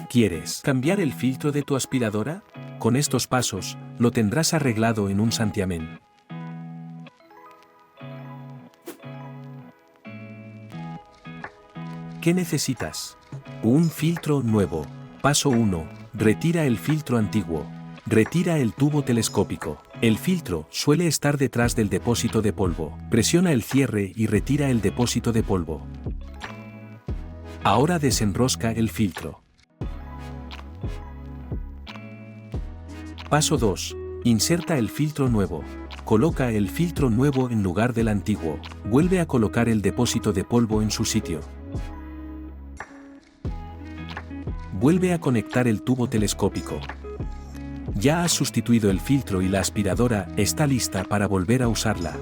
¿Quieres cambiar el filtro de tu aspiradora? Con estos pasos, lo tendrás arreglado en un santiamén. ¿Qué necesitas? Un filtro nuevo. Paso 1. Retira el filtro antiguo. Retira el tubo telescópico. El filtro suele estar detrás del depósito de polvo. Presiona el cierre y retira el depósito de polvo. Ahora desenrosca el filtro. Paso 2. Inserta el filtro nuevo. Coloca el filtro nuevo en lugar del antiguo. Vuelve a colocar el depósito de polvo en su sitio. Vuelve a conectar el tubo telescópico. Ya has sustituido el filtro y la aspiradora está lista para volver a usarla.